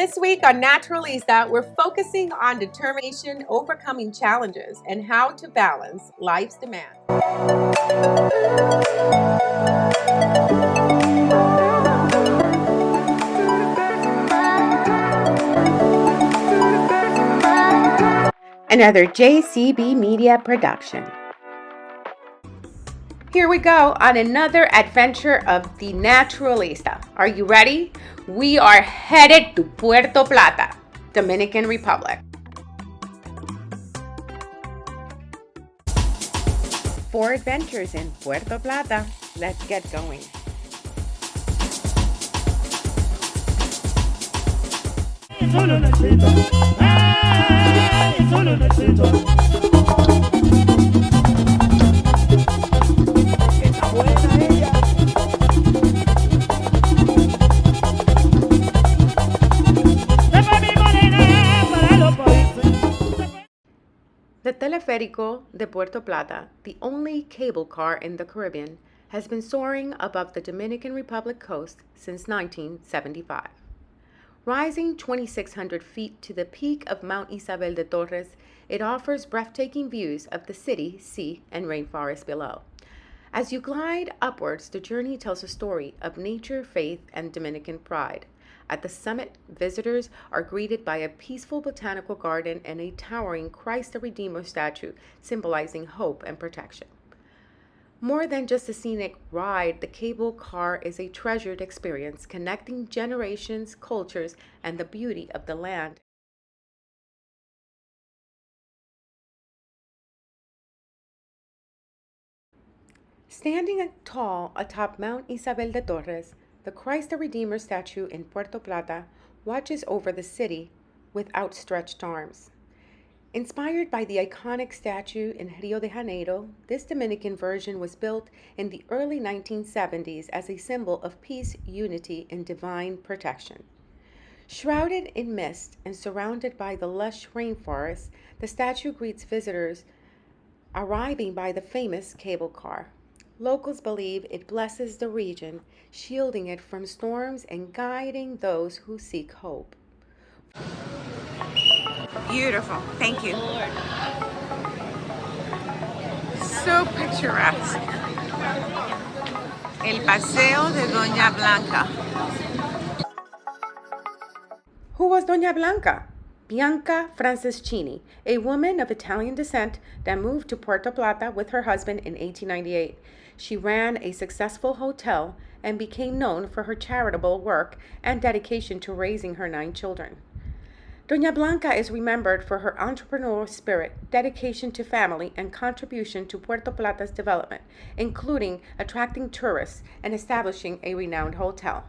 This week on Naturalista, we're focusing on determination, overcoming challenges, and how to balance life's demands. Another JCB Media production. Here we go on another adventure of the Naturalista. Are you ready? We are headed to Puerto Plata, Dominican Republic. For adventures in Puerto Plata, let's get going. The Teleférico de Puerto Plata, the only cable car in the Caribbean, has been soaring above the Dominican Republic coast since 1975. Rising 2,600 feet to the peak of Mount Isabel de Torres, it offers breathtaking views of the city, sea, and rainforest below. As you glide upwards, the journey tells a story of nature, faith, and Dominican pride. At the summit, visitors are greeted by a peaceful botanical garden and a towering Christ the Redeemer statue symbolizing hope and protection. More than just a scenic ride, the cable car is a treasured experience connecting generations, cultures, and the beauty of the land. Standing tall atop Mount Isabel de Torres, the Christ the Redeemer statue in Puerto Plata watches over the city with outstretched arms. Inspired by the iconic statue in Rio de Janeiro, this Dominican version was built in the early 1970s as a symbol of peace, unity, and divine protection. Shrouded in mist and surrounded by the lush rainforest, the statue greets visitors arriving by the famous cable car. Locals believe it blesses the region, shielding it from storms and guiding those who seek hope. Beautiful, thank you. So picturesque. El Paseo de Doña Blanca. Who was Doña Blanca? Bianca Franceschini, a woman of Italian descent that moved to Puerto Plata with her husband in 1898. She ran a successful hotel and became known for her charitable work and dedication to raising her 9 children. Doña Blanca is remembered for her entrepreneurial spirit, dedication to family, and contribution to Puerto Plata's development, including attracting tourists and establishing a renowned hotel.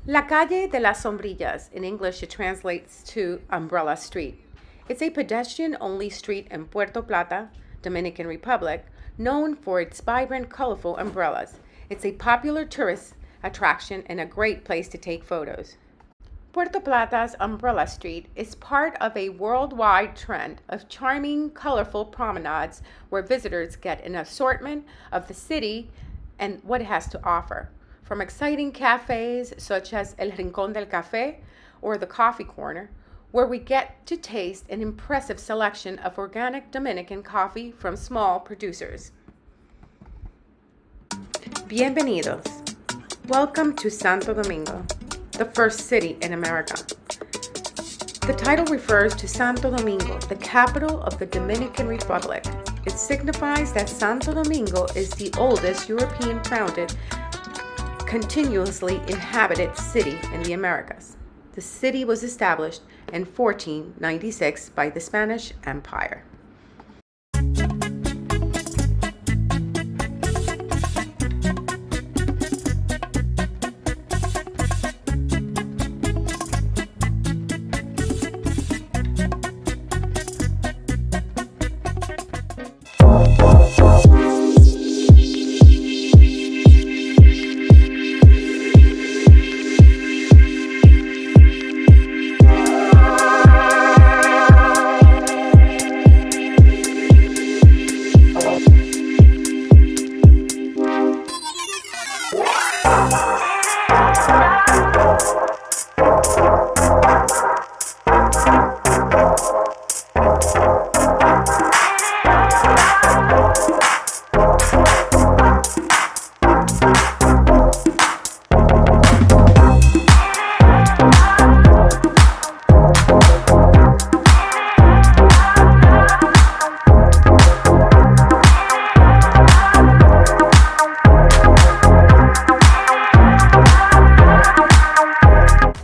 La Calle de las Sombrillas, in English it translates to Umbrella Street. It's a pedestrian-only street in Puerto Plata, Dominican Republic, known for its vibrant, colorful umbrellas. It's a popular tourist attraction and a great place to take photos. Puerto Plata's Umbrella Street is part of a worldwide trend of charming, colorful promenades where visitors get an assortment of the city and what it has to offer. From exciting cafes such as El Rincón del Café or the Coffee Corner, where we get to taste an impressive selection of organic Dominican coffee from small producers. Bienvenidos. Welcome to Santo Domingo, the first city in America. The title refers to Santo Domingo, the capital of the Dominican Republic, It signifies that Santo Domingo is the oldest European founded, continuously inhabited city in the Americas. The city was established in 1496 by the Spanish Empire.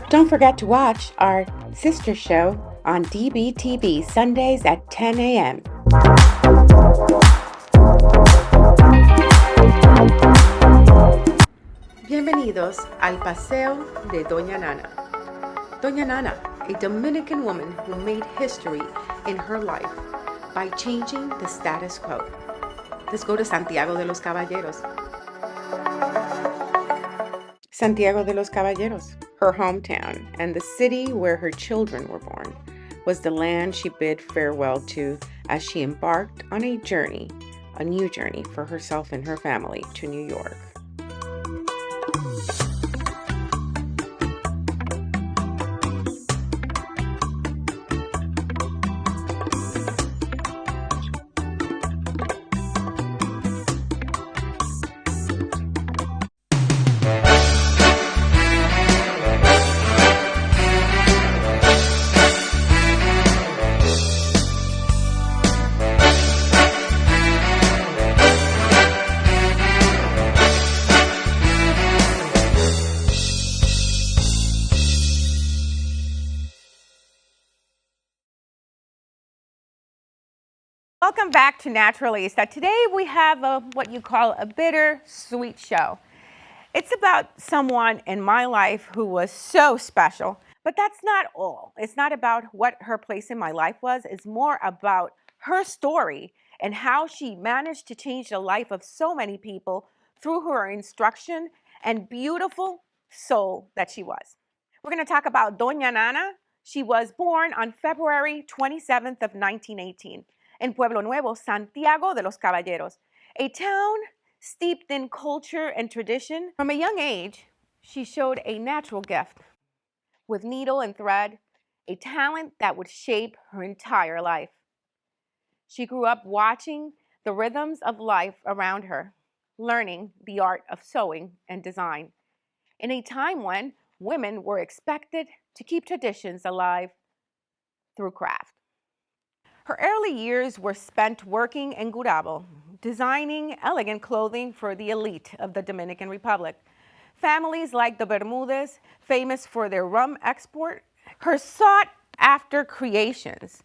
Don't forget to watch our sister show on DBTV Sundays at 10 a.m. Bienvenidos al Paseo de Doña Nana. Doña Nana, a Dominican woman who made history in her life by changing the status quo. Let's go to Santiago de los Caballeros. Santiago de los Caballeros, her hometown, and the city where her children were born, was the land she bid farewell to as she embarked on a journey, a new journey for herself and her family to New York. Welcome back to Naturalista. Today we have what you call a bittersweet show. It's about someone in my life who was so special, but that's not all. It's not about what her place in my life was. It's more about her story and how she managed to change the life of so many people through her instruction and beautiful soul that she was. We're going to talk about Doña Nana. She was born on February 27th of 1918 in Pueblo Nuevo, Santiago de los Caballeros, a town steeped in culture and tradition. From a young age, she showed a natural gift with needle and thread, a talent that would shape her entire life. She grew up watching the rhythms of life around her, learning the art of sewing and design, in a time when women were expected to keep traditions alive through craft. Her early years were spent working in Gurabo, designing elegant clothing for the elite of the Dominican Republic. Families like the Bermudez, famous for their rum export, her sought-after creations,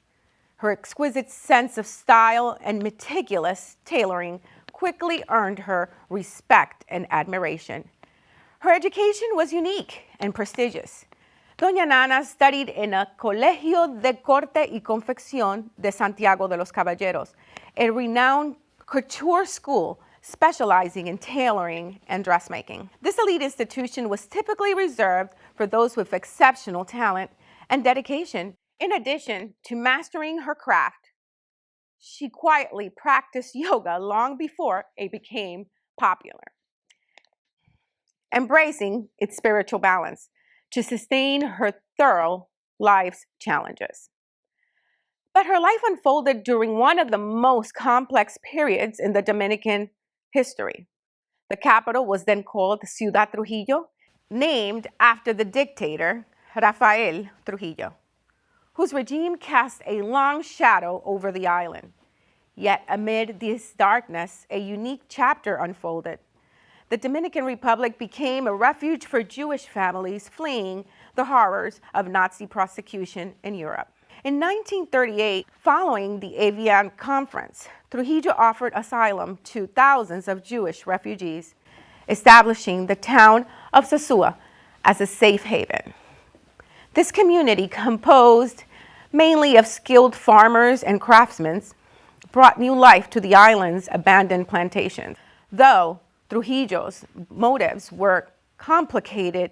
her exquisite sense of style and meticulous tailoring quickly earned her respect and admiration. Her education was unique and prestigious. Doña Nana studied in a Colegio de Corte y Confección de Santiago de los Caballeros, a renowned couture school specializing in tailoring and dressmaking. This elite institution was typically reserved for those with exceptional talent and dedication. In addition to mastering her craft, she quietly practiced yoga long before it became popular, embracing its spiritual balance to sustain her thorough life's challenges. But her life unfolded during one of the most complex periods in the Dominican history. The capital was then called Ciudad Trujillo, named after the dictator Rafael Trujillo, whose regime cast a long shadow over the island. Yet amid this darkness, a unique chapter unfolded. The Dominican Republic became a refuge for Jewish families fleeing the horrors of Nazi prosecution in Europe. In 1938, following the Evian Conference, Trujillo offered asylum to thousands of Jewish refugees, establishing the town of Sosua as a safe haven. This community, composed mainly of skilled farmers and craftsmen, brought new life to the island's abandoned plantations. Though Trujillo's motives were complicated,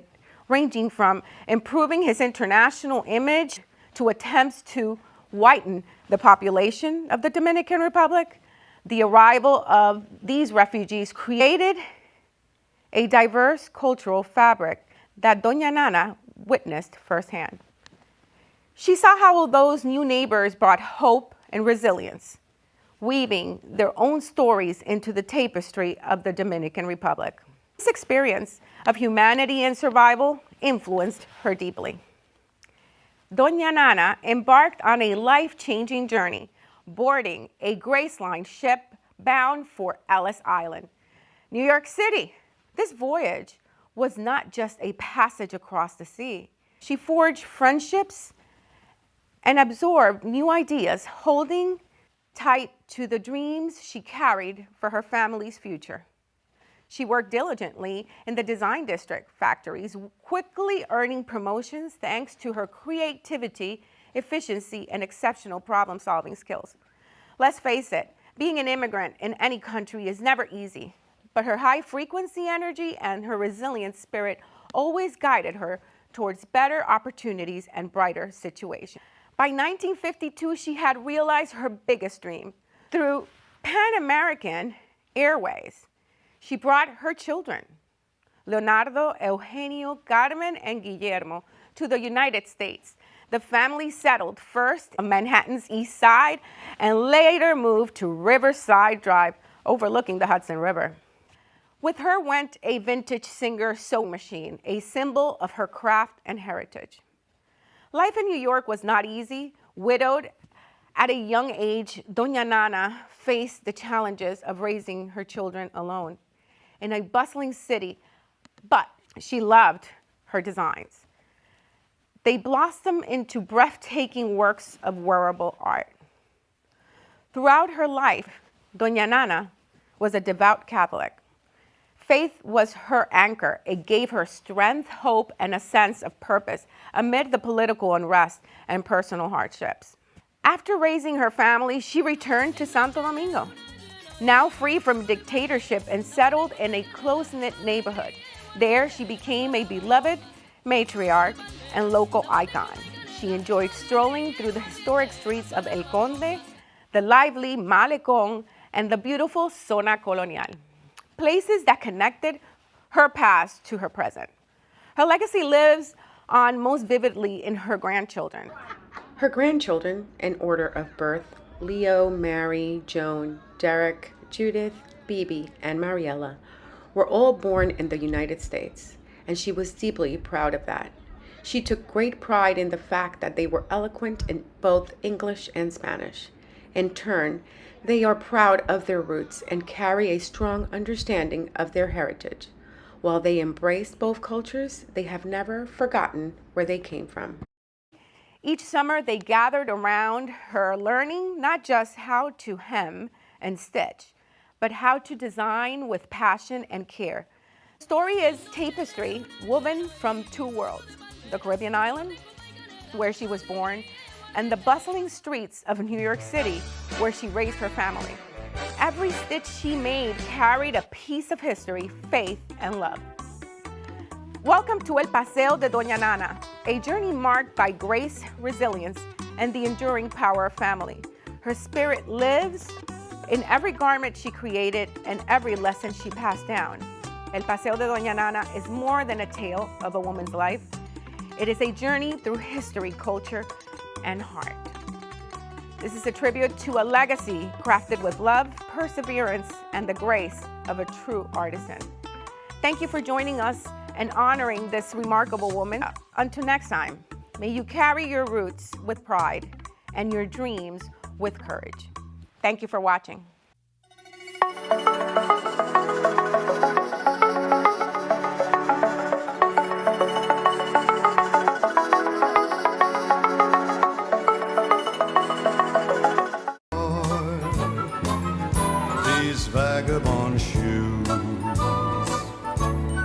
ranging from improving his international image to attempts to whiten the population of the Dominican Republic, the arrival of these refugees created a diverse cultural fabric that Doña Nana witnessed firsthand. She saw how those new neighbors brought hope and resilience, weaving their own stories into the tapestry of the Dominican Republic. This experience of humanity and survival influenced her deeply. Doña Nana embarked on a life-changing journey, boarding a Grace Line ship bound for Ellis Island, New York City. This voyage was not just a passage across the sea. She forged friendships and absorbed new ideas, holding tight to the dreams she carried for her family's future. She worked diligently in the design district factories, quickly earning promotions thanks to her creativity, efficiency, and exceptional problem-solving skills. Let's face it, being an immigrant in any country is never easy, but her high-frequency energy and her resilient spirit always guided her towards better opportunities and brighter situations. By 1952, she had realized her biggest dream. Through Pan American Airways, she brought her children, Leonardo, Eugenio, Carmen, and Guillermo, to the United States. The family settled first on Manhattan's East Side and later moved to Riverside Drive, overlooking the Hudson River. With her went a vintage Singer sewing machine, a symbol of her craft and heritage. Life in New York was not easy. Widowed at a young age, Doña Nana faced the challenges of raising her children alone in a bustling city, but she loved her designs. They blossomed into breathtaking works of wearable art. Throughout her life, Doña Nana was a devout Catholic. Faith was her anchor. It gave her strength, hope, and a sense of purpose amid the political unrest and personal hardships. After raising her family, she returned to Santo Domingo, now free from dictatorship and settled in a close-knit neighborhood. There, she became a beloved matriarch and local icon. She enjoyed strolling through the historic streets of El Conde, the lively Malecón, and the beautiful Zona Colonial, places that connected her past to her present. Her legacy lives on most vividly in her grandchildren. Her grandchildren, in order of birth, Leo, Mary, Joan, Derek, Judith, Bibi, and Mariella, were all born in the United States, and she was deeply proud of that. She took great pride in the fact that they were eloquent in both English and Spanish. In turn, they are proud of their roots and carry a strong understanding of their heritage. While they embrace both cultures, they have never forgotten where they came from. Each summer, they gathered around her, learning not just how to hem and stitch, but how to design with passion and care. The story is tapestry woven from two worlds, the Caribbean island, where she was born, and the bustling streets of New York City, where she raised her family. Every stitch she made carried a piece of history, faith, and love. Welcome to El Paseo de Doña Nana, a journey marked by grace, resilience, and the enduring power of family. Her spirit lives in every garment she created and every lesson she passed down. El Paseo de Doña Nana is more than a tale of a woman's life. It is a journey through history, culture, and heart. This is a tribute to a legacy crafted with love, perseverance, and the grace of a true artisan. Thank you for joining us and honoring this remarkable woman. Until next time, may you carry your roots with pride and your dreams with courage. Thank you for watching. These vagabond shoes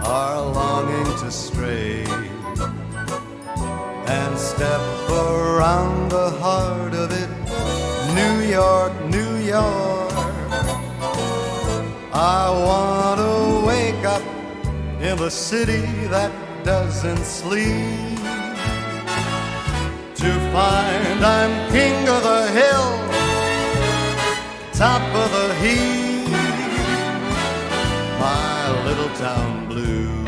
are longing to stray and step around the heart of it, New York, New York. I want to wake up in the city that doesn't sleep, to find I'm king of the hill, top of the heap, my little town blues.